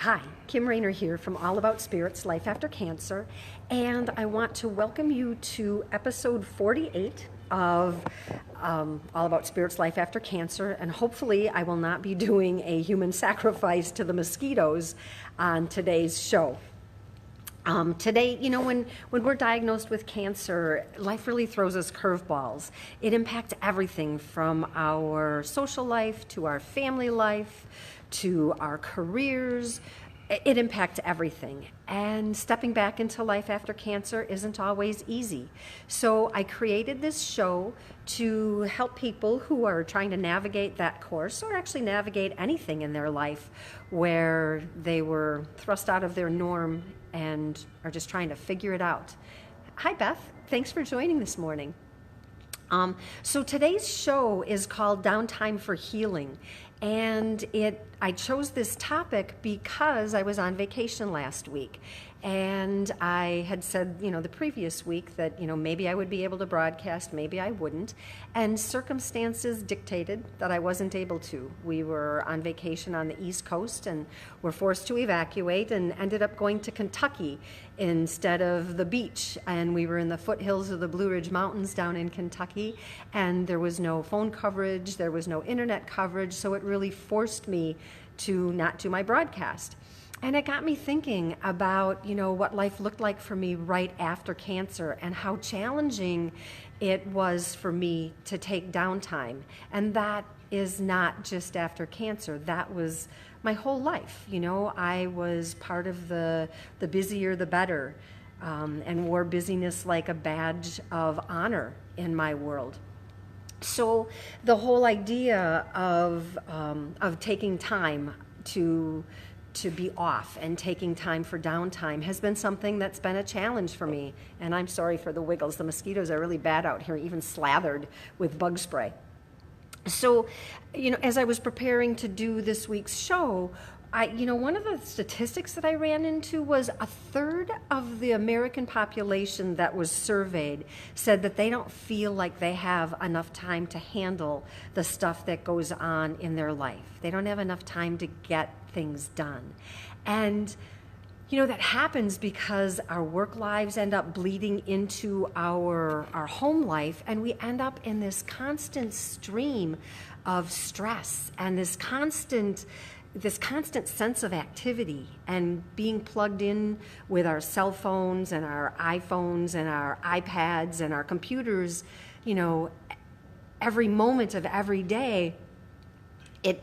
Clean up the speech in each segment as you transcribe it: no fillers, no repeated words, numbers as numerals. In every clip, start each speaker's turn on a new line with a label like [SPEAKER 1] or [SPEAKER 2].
[SPEAKER 1] Hi, Kim Rayner here from All About Spirits, Life After Cancer, and I want to welcome you to episode 48 of All About Spirits, Life After Cancer, and hopefully I will not be doing a human sacrifice to the mosquitoes on today's show. Today, when we're diagnosed with cancer, life really throws us curveballs. It impacts everything from our social life to our family life to our careers. It impacts everything. And stepping back into life after cancer isn't always easy. So I created this show to help people who are trying to navigate that course, or actually navigate anything in their life where they were thrust out of their norm and are just trying to figure it out. Hi, Beth. Thanks for joining this morning. So today's show is called Downtime for Healing, and I chose this topic because I was on vacation last week, and I had said, the previous week that, maybe I would be able to broadcast, maybe I wouldn't, and circumstances dictated that I wasn't able to. We were on vacation on the East Coast and were forced to evacuate and ended up going to Kentucky instead of the beach, and we were in the foothills of the Blue Ridge Mountains down in Kentucky, and there was no phone coverage, there was no internet coverage, so it really forced me to not do my broadcast. And it got me thinking about, what life looked like for me right after cancer and how challenging it was for me to take downtime. And that is not just after cancer. That was my whole life. I was part of the busier the better, and wore busyness like a badge of honor in my world. So the whole idea of taking time to be off and taking time for downtime has been something that's been a challenge for me. And I'm sorry for the wiggles. The mosquitoes are really bad out here, even slathered with bug spray. So, as I was preparing to do this week's show, one of the statistics that I ran into was a third of the American population that was surveyed said that they don't feel like they have enough time to handle the stuff that goes on in their life. They don't have enough time to get things done. And that happens because our work lives end up bleeding into our home life, and we end up in this constant stream of stress and this constant sense of activity and being plugged in with our cell phones and our iPhones and our iPads and our computers, every moment of every day, it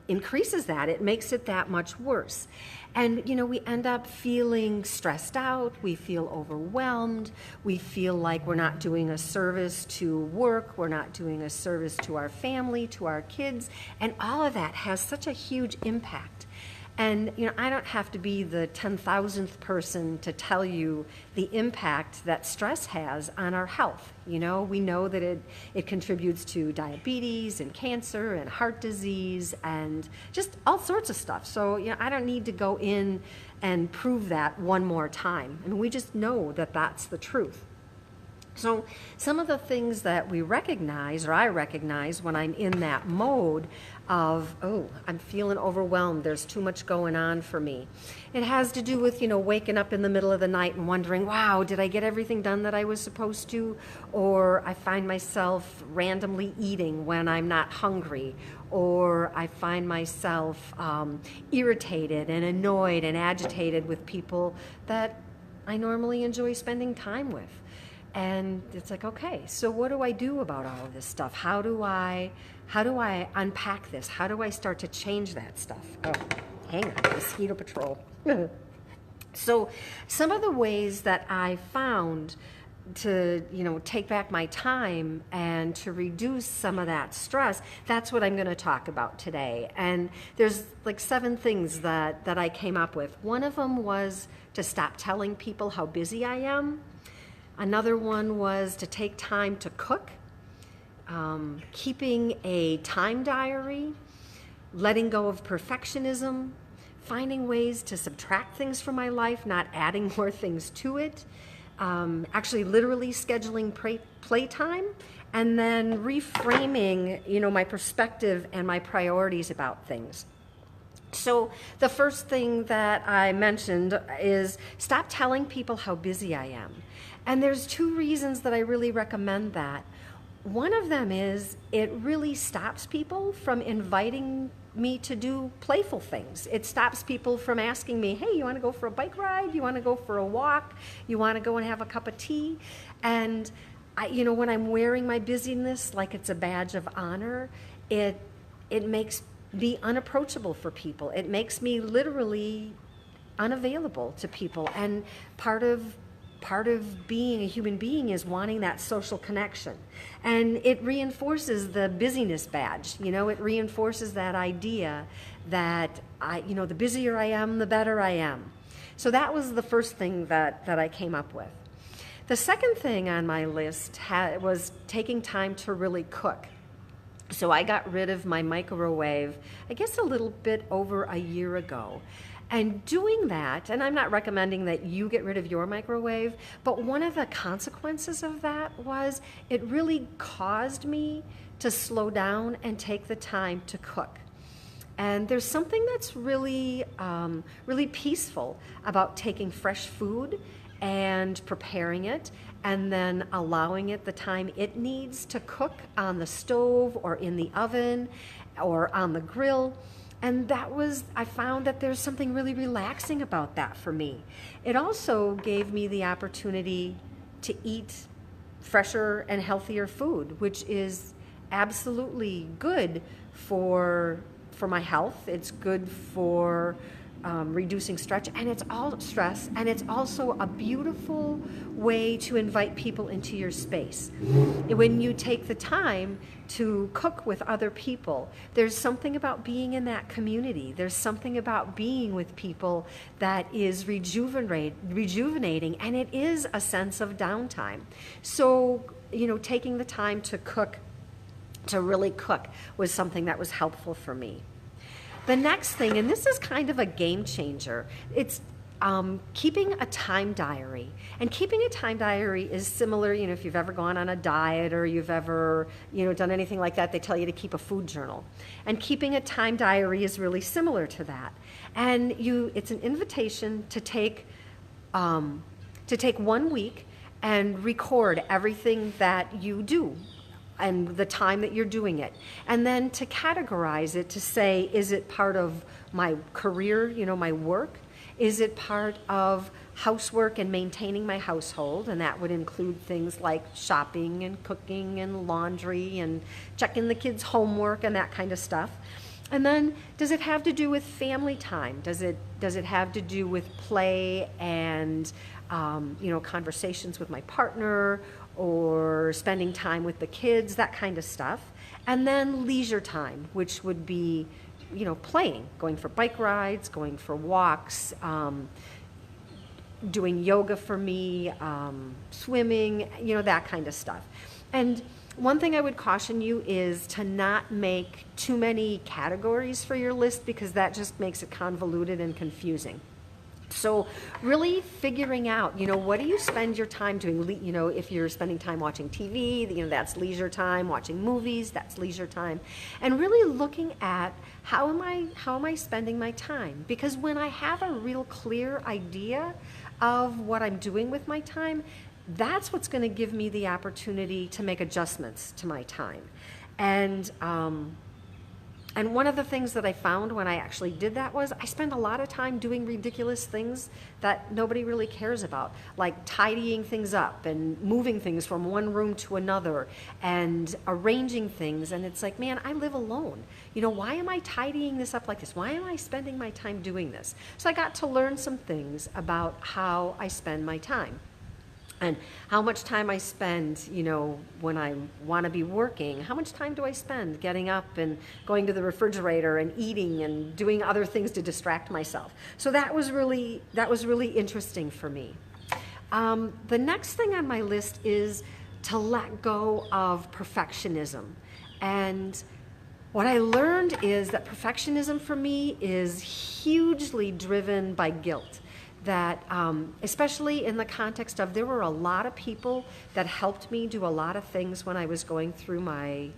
[SPEAKER 1] increases that. It makes it that much worse. And, we end up feeling stressed out. We feel overwhelmed. We feel like we're not doing a service to work. We're not doing a service to our family, to our kids. And all of that has such a huge impact. And, I don't have to be the 10,000th person to tell you the impact that stress has on our health. We know that it contributes to diabetes and cancer and heart disease and just all sorts of stuff. So, I don't need to go in and prove that one more time. We just know that that's the truth. So some of the things that we recognize, or I recognize when I'm in that mode of, I'm feeling overwhelmed, there's too much going on for me. It has to do with, waking up in the middle of the night and wondering, wow, did I get everything done that I was supposed to? Or I find myself randomly eating when I'm not hungry. Or I find myself irritated and annoyed and agitated with people that I normally enjoy spending time with. And it's like, okay, so what do I do about all of this stuff? How do I unpack this? How do I start to change that stuff? Oh, hang on, mosquito patrol. So some of the ways that I found to, take back my time and to reduce some of that stress, that's what I'm going to talk about today. And there's like 7 things that I came up with. One of them was to stop telling people how busy I am. Another one was to take time to cook, keeping a time diary, letting go of perfectionism, finding ways to subtract things from my life, not adding more things to it, actually literally scheduling playtime, and then reframing, my perspective and my priorities about things. So the first thing that I mentioned is stop telling people how busy I am. And there's two reasons that I really recommend that. One of them is it really stops people from inviting me to do playful things. It stops people from asking me, hey, you want to go for a bike ride? You want to go for a walk? You want to go and have a cup of tea? And when I'm wearing my busyness like it's a badge of honor, it makes me unapproachable for people. It makes me literally unavailable to people. And part of being a human being is wanting that social connection. And it reinforces the busyness badge. It reinforces that idea that the busier I am, the better I am. So that was the first thing that I came up with. The second thing on my list was taking time to really cook. So I got rid of my microwave, I guess a little bit over a year ago. And doing that, and I'm not recommending that you get rid of your microwave, but one of the consequences of that was it really caused me to slow down and take the time to cook. And there's something that's really, really peaceful about taking fresh food and preparing it and then allowing it the time it needs to cook on the stove or in the oven or on the grill. And I found that there's something really relaxing about that for me. It also gave me the opportunity to eat fresher and healthier food, which is absolutely good for my health. It's good for reducing stress, and it's also a beautiful way to invite people into your space. When you take the time to cook with other people, there's something about being in that community. There's something about being with people that is rejuvenating, and it is a sense of downtime. So, taking the time to really cook, was something that was helpful for me. The next thing, and this is kind of a game changer, it's keeping a time diary. And keeping a time diary is similar, if you've ever gone on a diet or you've ever, done anything like that, they tell you to keep a food journal. And keeping a time diary is really similar to that. And it's an invitation to take 1 week and record everything that you do and the time that you're doing it. And then to categorize it, to say, is it part of my career, my work? Is it part of housework and maintaining my household? And that would include things like shopping and cooking and laundry and checking the kids' homework and that kind of stuff. And then, does it have to do with family time? Does it have to do with play and conversations with my partner, or spending time with the kids, that kind of stuff? And then leisure time, which would be, playing, going for bike rides, going for walks, doing yoga for me, swimming, that kind of stuff. And one thing I would caution you is to not make too many categories for your list, because that just makes it convoluted and confusing. So really figuring out, what do you spend your time doing? If you're spending time watching TV, that's leisure time. Watching movies, that's leisure time. And really looking at how am I spending my time? Because when I have a real clear idea of what I'm doing with my time, that's what's going to give me the opportunity to make adjustments to my time. And one of the things that I found when I actually did that was I spend a lot of time doing ridiculous things that nobody really cares about, like tidying things up and moving things from one room to another and arranging things. And it's like, man, I live alone. Why am I tidying this up like this? Why am I spending my time doing this? So I got to learn some things about how I spend my time. And how much time I spend, when I want to be working. How much time do I spend getting up and going to the refrigerator and eating and doing other things to distract myself? So that was really interesting for me. The next thing on my list is to let go of perfectionism. And what I learned is that perfectionism for me is hugely driven by guilt. That especially in the context of, there were a lot of people that helped me do a lot of things when I was going through my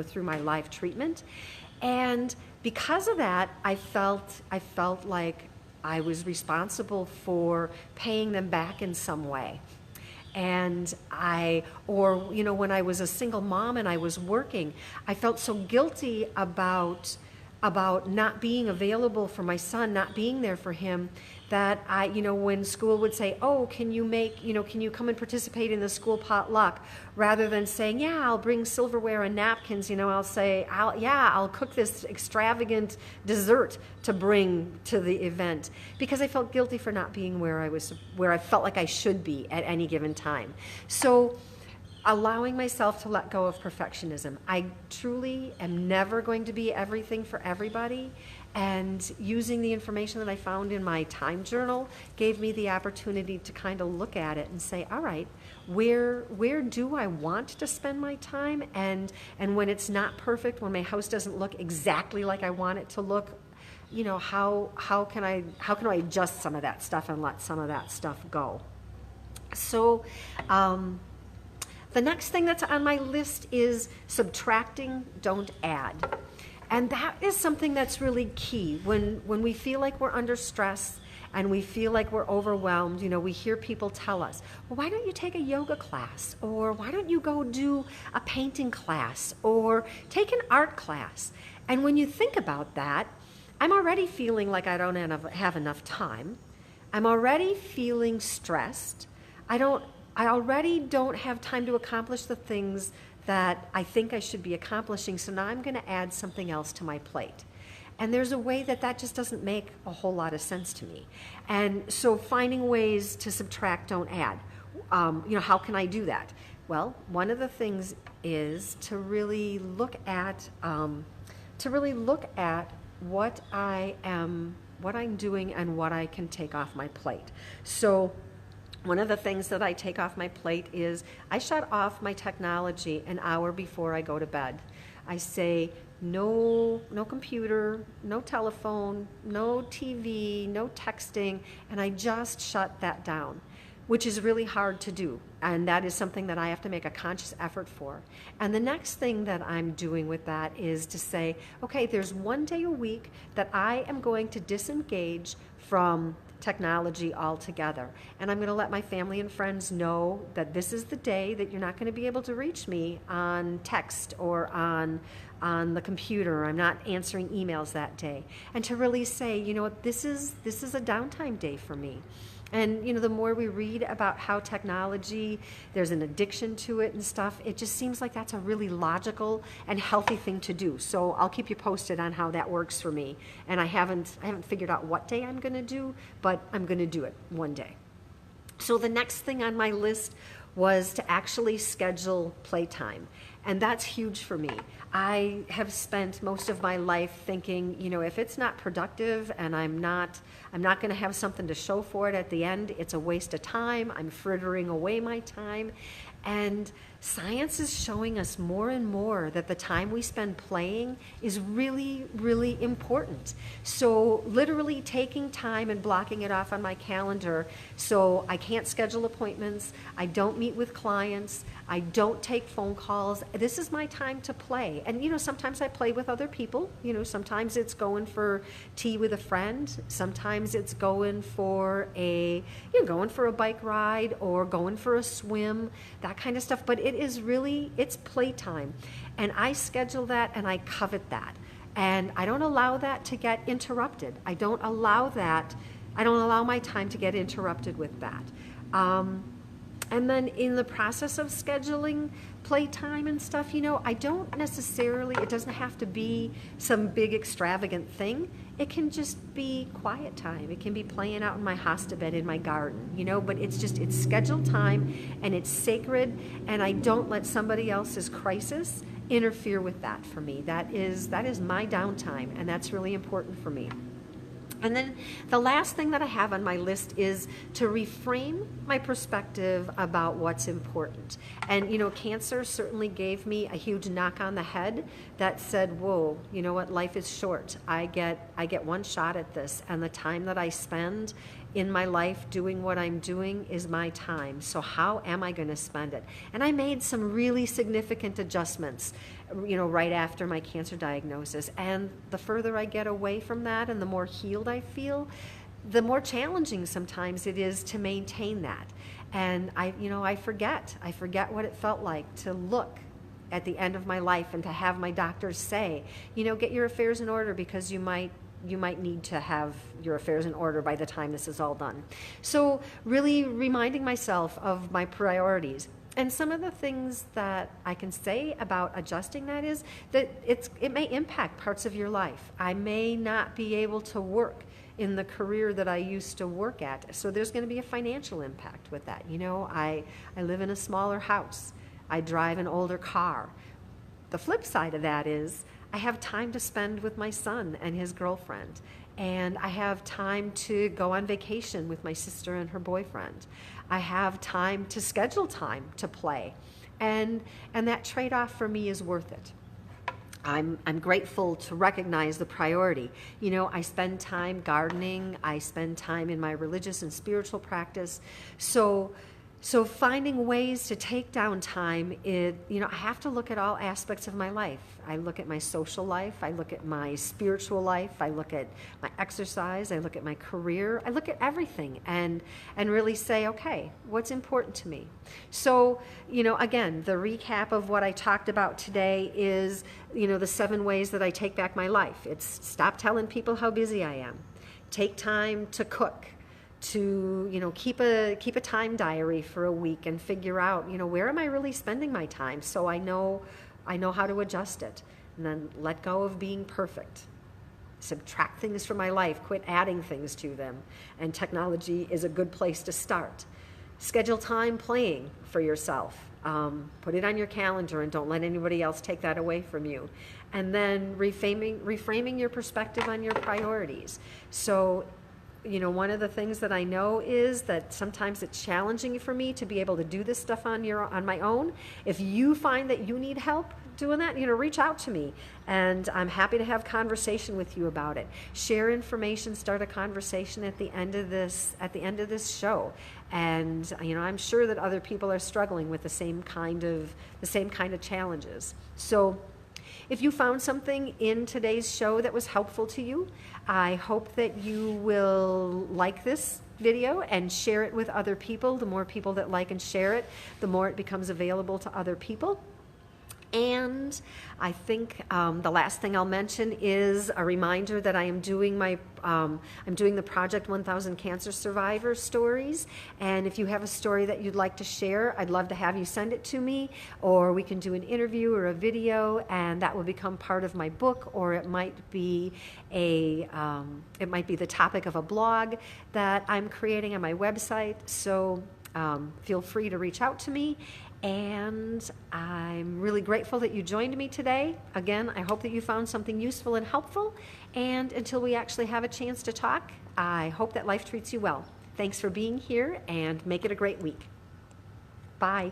[SPEAKER 1] through my live treatment, and because of that, I felt like I was responsible for paying them back in some way. And when I was a single mom and I was working, I felt so guilty about not being available for my son, not being there for him, that when school would say, oh, can you come and participate in the school potluck? Rather than saying, yeah, I'll bring silverware and napkins, I'll say, I'll cook this extravagant dessert to bring to the event, because I felt guilty for not being where I felt like I should be at any given time. So allowing myself to let go of perfectionism. I truly am never going to be everything for everybody. And using the information that I found in my time journal gave me the opportunity to kind of look at it and say, all right, where do I want to spend my time? And when it's not perfect, when my house doesn't look exactly like I want it to look, how can I adjust some of that stuff and let some of that stuff go? So the next thing that's on my list is subtracting, don't add. And that is something that's really key. When we feel like we're under stress and we feel like we're overwhelmed, we hear people tell us, well, why don't you take a yoga class? Or why don't you go do a painting class? Or take an art class? And when you think about that, I'm already feeling like I don't have enough time. I'm already feeling stressed. I already don't have time to accomplish the things that I think I should be accomplishing, so now I'm going to add something else to my plate. And there's a way that just doesn't make a whole lot of sense to me. And so finding ways to subtract, don't add. How can I do that? Well, one of the things is to really look at what I'm doing and what I can take off my plate. So one of the things that I take off my plate is I shut off my technology an hour before I go to bed. I say no computer, no telephone, no TV, no texting, and I just shut that down, which is really hard to do. And that is something that I have to make a conscious effort for. And the next thing that I'm doing with that is to say, okay, there's one day a week that I am going to disengage from technology altogether. And I'm going to let my family and friends know that this is the day that you're not going to be able to reach me on text or on the computer. I'm not answering emails that day. And to really say, this is a downtime day for me. And the more we read about how technology, there's an addiction to it and stuff, it just seems like that's a really logical and healthy thing to do. So I'll keep you posted on how that works for me. And I haven't figured out what day I'm going to do, but I'm going to do it one day. So the next thing on my list was to actually schedule playtime. And that's huge for me. I have spent most of my life thinking, if it's not productive and I'm not going to have something to show for it at the end, it's a waste of time. I'm frittering away my time. And science is showing us more and more that the time we spend playing is really, really important. So literally taking time and blocking it off on my calendar so I can't schedule appointments, I don't meet with clients, I don't take phone calls. This is my time to play. And sometimes I play with other people. Sometimes it's going for tea with a friend. Sometimes it's going for a bike ride or going for a swim, that kind of stuff. But it's playtime. And I schedule that and I covet that. And I don't allow that to get interrupted. I don't allow my time to get interrupted with that. And then in the process of scheduling playtime and stuff, I don't necessarily, it doesn't have to be some big extravagant thing. It can just be quiet time. It can be playing out in my hosta bed in my garden, but it's scheduled time and it's sacred, and I don't let somebody else's crisis interfere with that for me. That is my downtime, and that's really important for me. And then the last thing that I have on my list is to reframe my perspective about what's important. And, cancer certainly gave me a huge knock on the head that said, whoa, you know what, life is short. I get one shot at this, and the time that I spend in my life doing what I'm doing is my time. So how am I going to spend it? And I made some really significant adjustments, right after my cancer diagnosis. And the further I get away from that and the more healed I feel, the more challenging sometimes it is to maintain that. And I forget what it felt like to look at the end of my life and to have my doctors say, get your affairs in order, because you might need to have your affairs in order by the time this is all done. So really reminding myself of my priorities. And some of the things that I can say about adjusting that is that it may impact parts of your life. I may not be able to work in the career that I used to work at. So there's going to be a financial impact with that. I live in a smaller house. I drive an older car. The flip side of that is I have time to spend with my son and his girlfriend. And I have time to go on vacation with my sister and her boyfriend. I have time to schedule time to play. And that trade-off for me is worth it. I'm grateful to recognize the priority. I spend time gardening. I spend time in my religious and spiritual practice. So finding ways to take down time, I have to look at all aspects of my life. I look at my social life. I look at my spiritual life. I look at my exercise. I look at my career. I look at everything and really say, okay, what's important to me? So, again, the recap of what I talked about today is, the 7 ways that I take back my life. It's stop telling people how busy I am. Take time to cook. To keep a time diary for a week and figure out where am I really spending my time, so I know how to adjust it. And then let go of being perfect. Subtract things from my life, quit adding things to them, and technology is a good place to start. Schedule time playing for yourself. Put it on your calendar and don't let anybody else take that away from you. And then reframing your perspective on your priorities. So one of the things that I know is that sometimes it's challenging for me to be able to do this stuff on my own. If you find that you need help doing that, reach out to me, and I'm happy to have conversation with you about it. Share information, start a conversation at the end of this show. And I'm sure that other people are struggling with the same kind of challenges. So if you found something in today's show that was helpful to you, I hope that you will like this video and share it with other people. The more people that like and share it, the more it becomes available to other people. And I think the last thing I'll mention is a reminder that I am doing the Project 1000 Cancer Survivor stories. And if you have a story that you'd like to share, I'd love to have you send it to me, or we can do an interview or a video, and that will become part of my book, or it might be the topic of a blog that I'm creating on my website. So feel free to reach out to me. And I'm really grateful that you joined me today. Again, I hope that you found something useful and helpful. And until we actually have a chance to talk, I hope that life treats you well. Thanks for being here, and make it a great week. Bye.